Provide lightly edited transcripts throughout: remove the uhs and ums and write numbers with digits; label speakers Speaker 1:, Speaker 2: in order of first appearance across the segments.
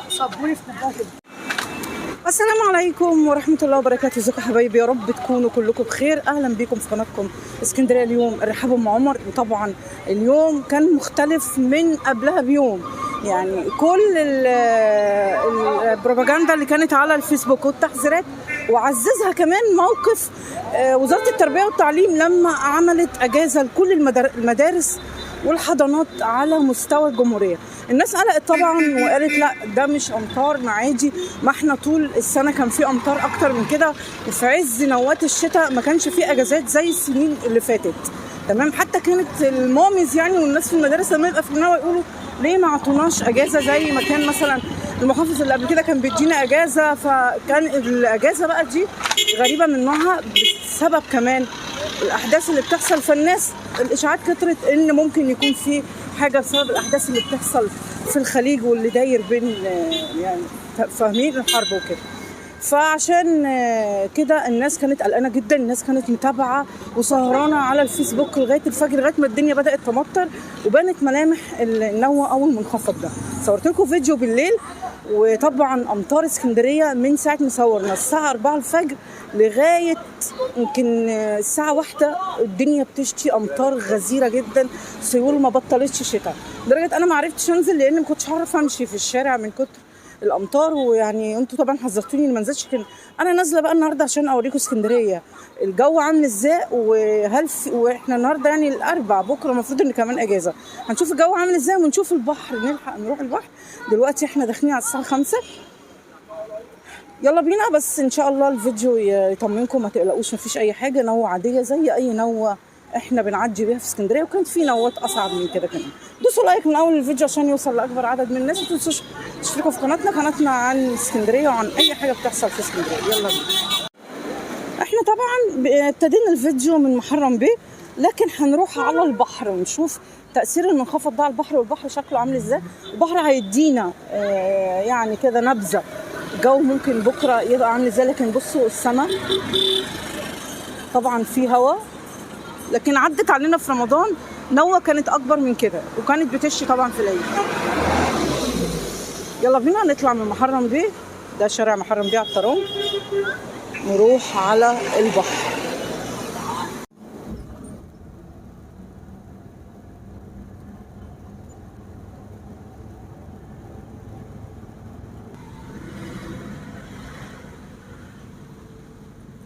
Speaker 1: صبوني في كوبايه. السلام عليكم ورحمة الله وبركاته، ازيكم يا حبايبي؟ يا رب تكونوا كلكم بخير. اهلا بيكم في قناتكم اسكندريه اليوم. الرحاب ام عمر. وطبعا اليوم كان مختلف من قبلها بيوم، يعني كل البروباجندا اللي كانت على الفيسبوك والتحذيرات، وعززها كمان موقف وزارة التربية والتعليم لما عملت اجازة لكل المدارس والحضانات على مستوى الجمهورية. الناس قلقت طبعا وقالت لا ده مش امطار عادي، ما احنا طول السنة كان في امطار اكتر من كده، وفي عز نوات الشتاء ما كانش في اجازات زي السنين اللي فاتت. تمام، حتى كانت الماميز يعني والناس في المدارس لما يبقى في النوى يقولوا ليه ما عطوناش اجازة زي ما كان مثلا المحافظ اللي قبل كده كان بيدينا اجازة. فكان الاجازة بقى دي غريبة من نوعها بسبب كمان الاحداث اللي بتحصل. فالناس الاشاعات كترت ان ممكن يكون في حاجه بسبب الاحداث اللي بتحصل في الخليج واللي داير بين يعني فاهمين الحرب وكده. فعشان كده الناس كانت قلقانه جدا، الناس كانت متابعه وسهرانه على الفيسبوك لغايه الفجر، لغايه ما الدنيا بدات تمطر وبانت ملامح النوى او المنخفض ده. صورت لكم فيديو بالليل، وطبعا امطار اسكندريه من ساعه ما صورنا الساعه 4 الفجر لغايه يمكن الساعه 1 الدنيا بتشتي امطار غزيره جدا، سيول ما بطلتش شتاء، لدرجه انا ما عرفتش انزل لان ما كنتش هعرف امشي في الشارع من كتر الامطار. ويعني انتوا طبعا حذرتوني ان ما انزلش، لكن انا نازله بقى النهارده عشان اوريكم اسكندريه الجو عامل ازاي، وهل واحنا النهارده يعني الاربع، بكره المفروض ان كمان اجازه، هنشوف الجو عامل ازاي ونشوف البحر، نلحق نروح البحر. دلوقتي احنا داخلين على الساعه 5، يلا بينا. بس ان شاء الله الفيديو يطمنكم، ما تقلقوش، مفيش اي حاجه، نوة عاديه زي اي نوة احنا بنعدي بيها في اسكندريه، وكانت في نوات اصعب من كده كمان. دوسوا لايك من اول الفيديو عشان يوصل لاكبر عدد من الناس، ومتنسوش تشتركوا في قناتنا عن اسكندريه وعن اي حاجه بتحصل في اسكندريه. يلا بينا. احنا طبعا ابتدينا الفيديو من محرم بيه، لكن هنروح على البحر ونشوف تاثير المنخفض ده على البحر، والبحر شكله عامل ازاي. البحر هيدينا يعني كده نبذه الجو ممكن بكره يبقى عامل ازاي. لكن بصوا السماء طبعا في هوا، لكن عدت علينا في رمضان نوة كانت اكبر من كده وكانت بتشي طبعا في العيد. يلا بينا نطلع من محرم بيه، ده شارع محرم بيه على الطرام، نروح على البحر.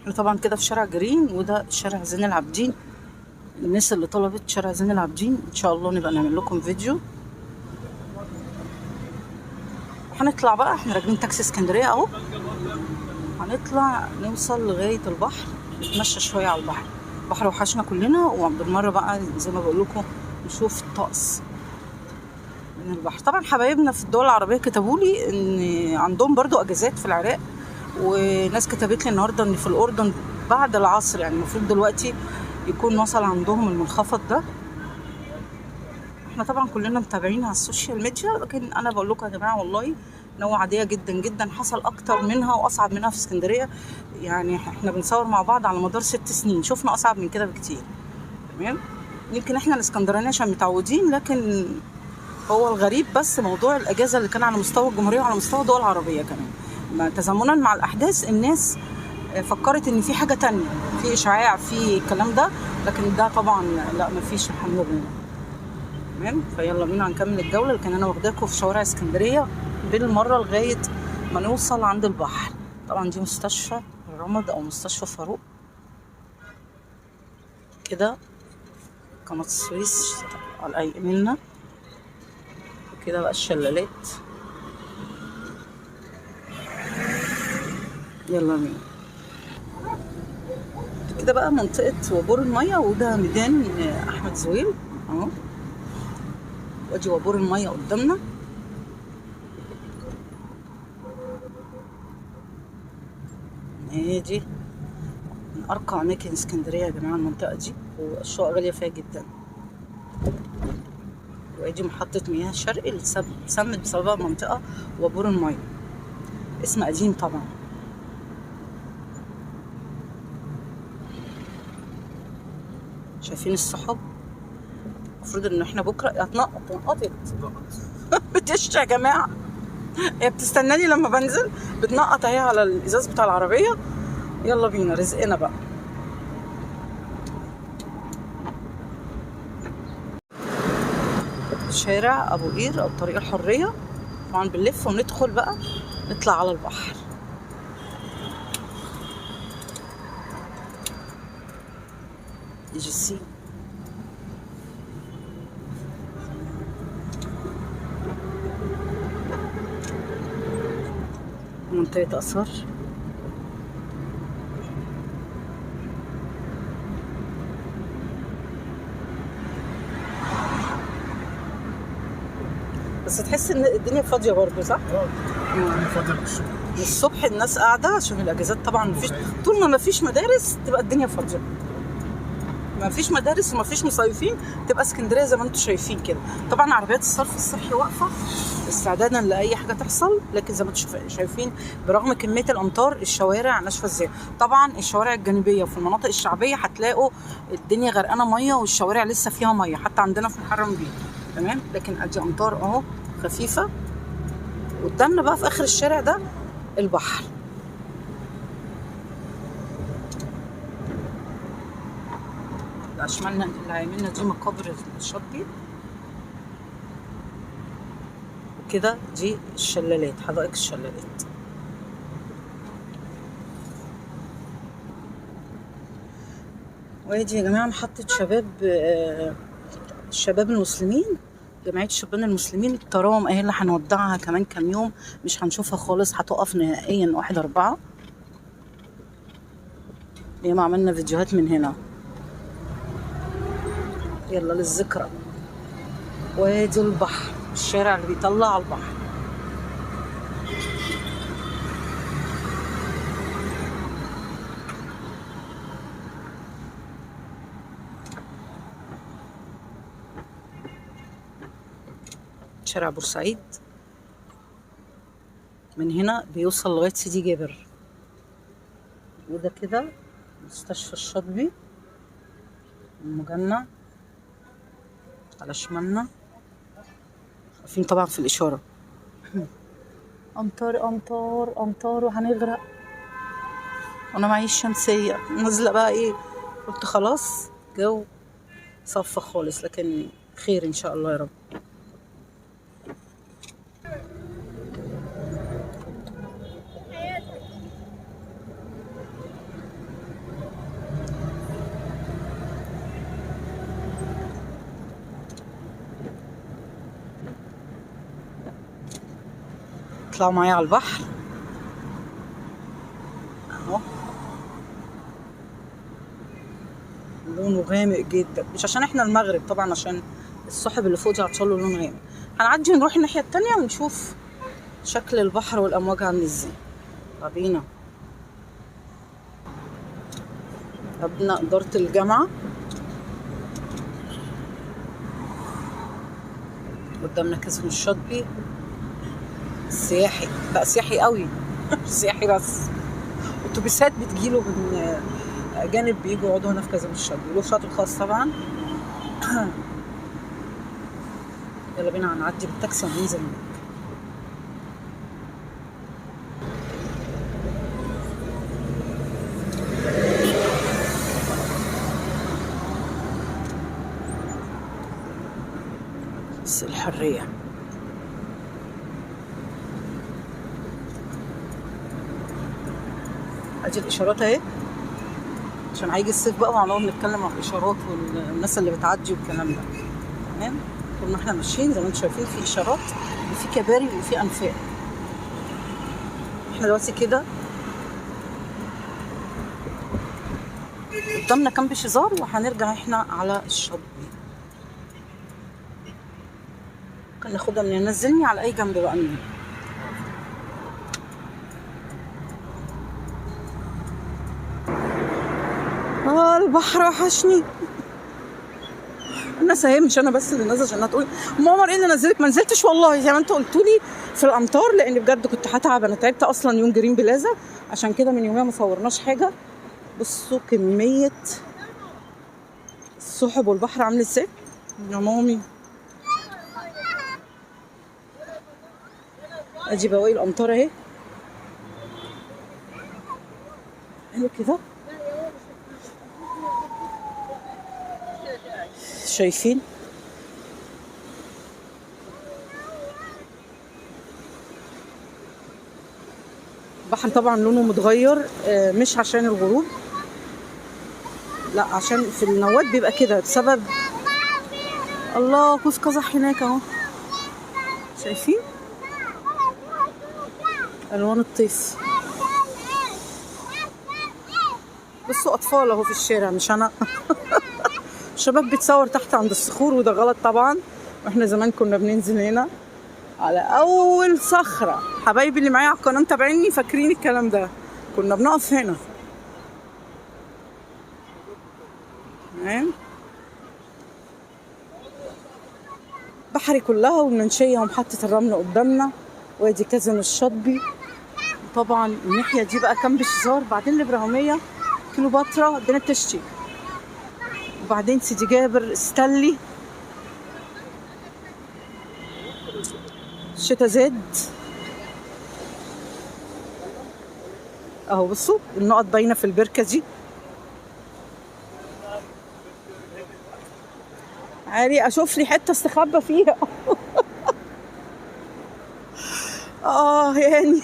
Speaker 1: احنا طبعا كده في شارع جرين، وده شارع زين العابدين. الناس اللي طلبت شارع زين العابدين ان شاء الله نبقى نعمل لكم فيديو. هنطلع بقى، احنا راكبين تاكسي اسكندريه اهو، هنطلع نوصل لغايه البحر، نتمشى شويه على البحر. البحر وحشنا كلنا، وبالمره بقى زي ما بقول لكم نشوف الطقس من البحر. طبعا حبايبنا في الدول العربيه كتبوا لي ان عندهم برضو اجازات في العراق، وناس كتبت لي النهارده ان في الاردن بعد العصر، يعني المفروض دلوقتي يكون وصل عندهم المنخفض ده. احنا طبعا كلنا متابعين على السوشيال ميديا، لكن انا بقول لكم يا جماعه والله نوع عاديه جدا جدا، حصل اكتر منها واصعب منها في اسكندريه. يعني احنا بنصور مع بعض على مدار 6 سنين شفنا اصعب من كده بكتير. تمام، يمكن احنا الاسكندرانيه عشان متعودين، لكن هو الغريب بس موضوع الاجازه اللي كان على مستوى الجمهوريه وعلى مستوى دول عربيه كمان. تزامنا مع الاحداث الناس فكرت ان في حاجه تانية، في اشعاع، في الكلام ده، لكن ده طبعا لا، مفيش الحمد لله. تمام، فيلا بينا نكمل الجوله. لكن انا واخداكم في شوارع اسكندريه بالمره لغايه ما نوصل عند البحر. طبعا دي مستشفى الرمد او مستشفى فاروق كده، قناه السويس على يميننا كده بقى الشلالات. يلا بينا كده بقى منطقه وابور الميه، وده ميدان احمد زويل اهو، وادي وابور الميه قدامنا. دي من ارقى اماكن اسكندريه يا جماعه المنطقه دي، والشقق غاليه فيها جدا. وادي محطه مياه شرقي اللي اتسمت بسببها منطقه وابور الميه، اسم قديم طبعا. شايفين السحب؟ المفروض ان احنا بكره هتنقط بتدش يا جماعه. هي بتستناني لما بنزل، بتنقط اهي على الازاز بتاع العربيه. يلا بينا رزقنا بقى. شارع ابو قير او طريق الحريه. طبعا بنلف وندخل بقى، نطلع على البحر. يجي منطقة آثار. بس تحس ان الدنيا فاضيه برضه، صح؟
Speaker 2: الدنيا فاضيه
Speaker 1: الصبح الناس قاعده عشان الاجازات طبعا. مفيش، طول ما مفيش مدارس تبقى الدنيا فاضيه. مفيش مدارس ومفيش مصيفين تبقى اسكندريه زي ما انتم شايفين كده. طبعا عربيات الصرف الصحي واقفه استعدادا لاي حاجه تحصل، لكن زي ما انتم شايفين برغم كميه الامطار الشوارع ناشفه ازاي. طبعا الشوارع الجانبيه وفي المناطق الشعبيه هتلاقوا الدنيا غرقانه ميه والشوارع لسه فيها ميه، حتى عندنا في محرم بيه. تمام، لكن ادي امطار اهو خفيفه. قدامنا بقى في اخر الشارع ده البحر. اللي شمالنا اللي هيمنا دي مقابر الشاطئ، وكده دي الشلالات، حدائق الشلالات. وادي يا جماعه محطه شباب، الشباب المسلمين، جمعيه الشبان المسلمين الترام اهي اللي هنودعها كمان كام يوم، مش هنشوفها خالص، هتقف نهائيا 1/4. ياما عملنا فيديوهات من هنا. يلا للذكرى. وادي البحر، الشارع اللي بيطلع على البحر. شارع بورسعيد من هنا بيوصل لغاية سيدي جابر. وده كده مستشفى الشاطبي المجنة على شمالنا. واقفين طبعا في الإشارة. أمطار أمطار أمطار وهنغرق، وأنا معيش شمسية نازلة بقى إيه. قلت خلاص جو صفى خالص، لكن خير إن شاء الله يا رب. اطلعوا معايا على البحر اهو. لونه غامق جدا، مش عشان احنا المغرب طبعا، عشان السحب اللي فوق دي عطشان له لون غامق. هنعدي نروح الناحيه التانية ونشوف شكل البحر والامواج عامل ازاي. بينا مبنى اداره الجامعه. قدامنا كازينو الشاطبي سياحي، بقى سياحي قوي. سياحي بس. اتوبيسات بتجيله من اجانب بيجوا يقعدوا هنا في كازينو الشاطبي، له شاطئ خاص طبعا. يلا بينا هنعدي بالتاكسي وننزل هناك. بس الحرية. ادي الاشارات اهي، عشان هيجي الصيف بقى وهنقعد نتكلم عن الاشارات والناس اللي بتعدي والكلام ده. تمام، طول ما احنا ماشيين زي ما انتم شايفين في اشارات وفي كباري وفي انفاق. احنا دلوقتي كده قدامنا كامب شيزار وهنرجع احنا على الشاطئ. ممكن ناخدها من نزلني على اي جنب بقى مني. البحر وحشني. الناس اهي، مش انا بس اللي نازله، عشان هتقول ام عمر ايه اللي نزلك؟ ما نزلتش والله زي ما انتوا قلتوا لي في الامطار، لان بجد كنت هتعب. انا تعبت اصلا يوم جرين بلازا، عشان كده من يوميها ما صورناش حاجه. بصوا كميه السحب والبحر عامل ازاي يا مامي. ادي بواقي الامطار اهي. حلو كده، شايفين؟ البحر طبعا لونه متغير، مش عشان الغروب، لا عشان في النوات بيبقى كده بسبب الله. قوس قزح هناك اهو، شايفين الوان الطيف. بصوا اطفال اهو في الشارع، مش انا. شباب بتصور تحت عند الصخور، وده غلط طبعا. واحنا زمان كنا بننزل هنا على اول صخره، حبايبي اللي معايا على القناه متابعيني فاكرين الكلام ده، كنا بنقف هنا. تمام، بحري كلها والمنشيه ومحطه الرمل قدامنا، وادي كازينو الشاطبي. طبعا الناحيه دي بقى كامب الشزار، بعدين الابراهيميه، كليوباترا، بين التشتي، وبعدين سيدي جابر، ستانلي، الشتا زاد اهو. بصوا النقط باينه في البركه دي. عادي اشوف لي حته استخبى فيها. يعني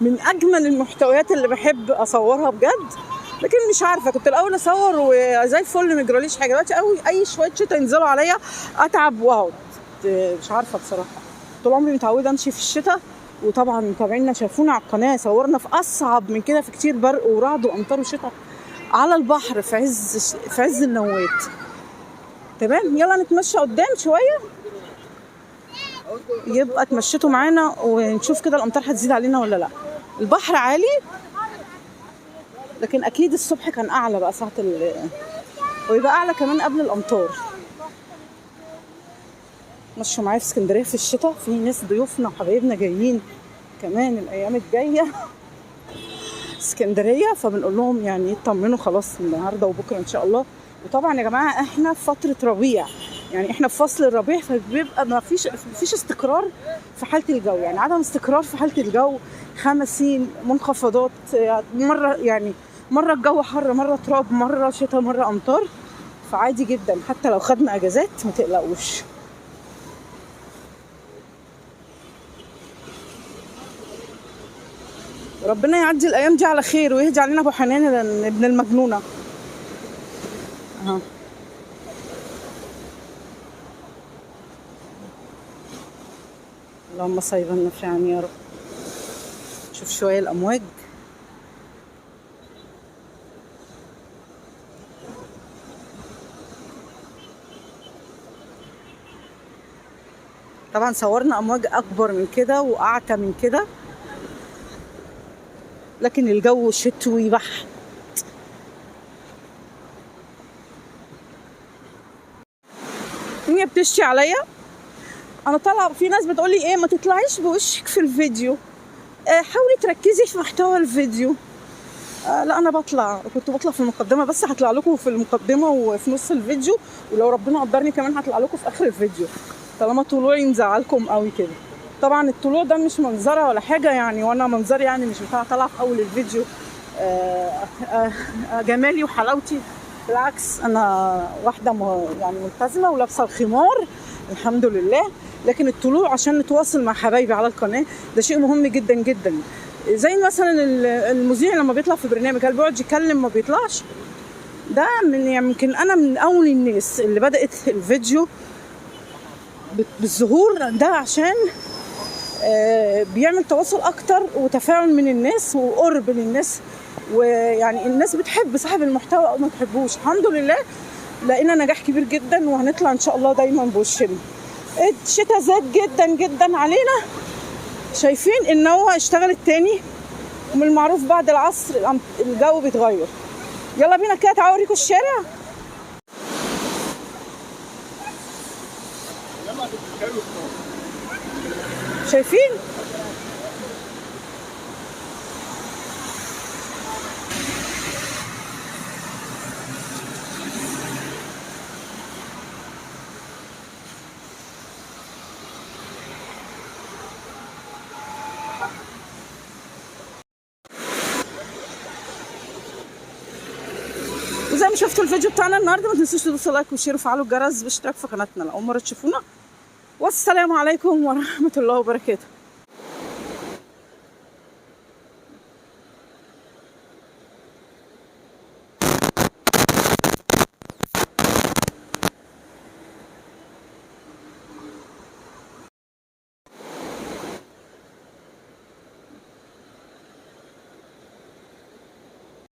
Speaker 1: من اجمل المحتويات اللي بحب اصورها بجد. لكن مش عارفه، كنت الاول اصور وزي الفل ما يجراليش حاجه، دلوقتي قوي اي شويه شتا ينزلوا عليا اتعب واقعد. مش عارفه بصراحه، طول عمري متعوده امشي في الشتاء. وطبعا متابعينا شافونا على القناه صورنا في اصعب من كده، في كتير برق ورعد وامطار وشتاء على البحر في عز النوات. تمام، يلا نتمشى قدام شويه، يبقى اتمشيتوا معانا ونشوف كده الامطار هتزيد علينا ولا لا. البحر عالي، لكن اكيد الصبح كان اعلى بقى ساعه ويبقى اعلى كمان قبل الامطار. مشوا معايا في اسكندريه في الشتاء، في ناس ضيوفنا وحبايبنا جايين كمان الايام الجايه اسكندريه، فبنقول لهم يعني يطمنوا خلاص النهارده وبكره ان شاء الله. وطبعا يا جماعه احنا في فتره ربيع، يعني احنا في فصل الربيع، فبيبقى ما فيش استقرار في حاله الجو، يعني عدم استقرار في حاله الجو، خمسين منخفضات، مره يعني مره الجو حر، مره تراب، مره شتاء، مره امطار. فعادي جدا حتى لو خدنا اجازات ما تقلقوش. ربنا يعدي الايام دي على خير ويهدي علينا ابو حنان ابن المجنونه. اللهم صيبا نافعا يا رب. شوف شويه الامواج، طبعا صورنا امواج اكبر من كده واعتى من كده، لكن الجو شتوي بحت. هي بتشتي عليا، انا طالعه، في ناس بتقول لي ايه ما تطلعيش بوشك في الفيديو، حاولي تركزي في محتوى الفيديو. لا انا كنت بطلع في المقدمه، بس هطلع لكم في المقدمه وفي نص الفيديو، ولو ربنا قدرني كمان هطلع لكم في اخر الفيديو، طالما طلوعي مزعلكم قوي كده. طبعا الطلوع ده مش منظره ولا حاجه يعني، وانا منظري يعني مش بتاع طالعه في اول الفيديو جمالي وحلاوتي، بالعكس انا واحده يعني ملتزمه ولابسه الخمار الحمد لله. لكن الطلوع عشان نتواصل مع حبايبي على القناه ده شيء مهم جدا جدا. زي مثلا المذيع لما بيطلع في برنامج هل بيقعد يتكلم ما بيطلعش، ده من يمكن انا من اول الناس اللي بدات الفيديو بالظهور ده، عشان بيعمل تواصل اكتر وتفاعل من الناس وقرب للناس، ويعني الناس بتحب صاحب المحتوى او ما تحبوش. الحمد لله لقينا نجاح كبير جدا، وهنطلع ان شاء الله دايما بوشنا. الشتاء زاد جدا جدا علينا، شايفين النوة اشتغلت تاني، ومن المعروف بعد العصر الجو بيتغير. يلا بينا كده تعالوا اوريكم الشارع. شايفين تكونوا شفتوا الفيديو بتاعنا النهارده. ما تنسوش تدوسوا لايك وشير وفعلوا الجرس واشتراك في قناتنا لو اول مره تشوفونا. والسلام عليكم ورحمه الله وبركاته.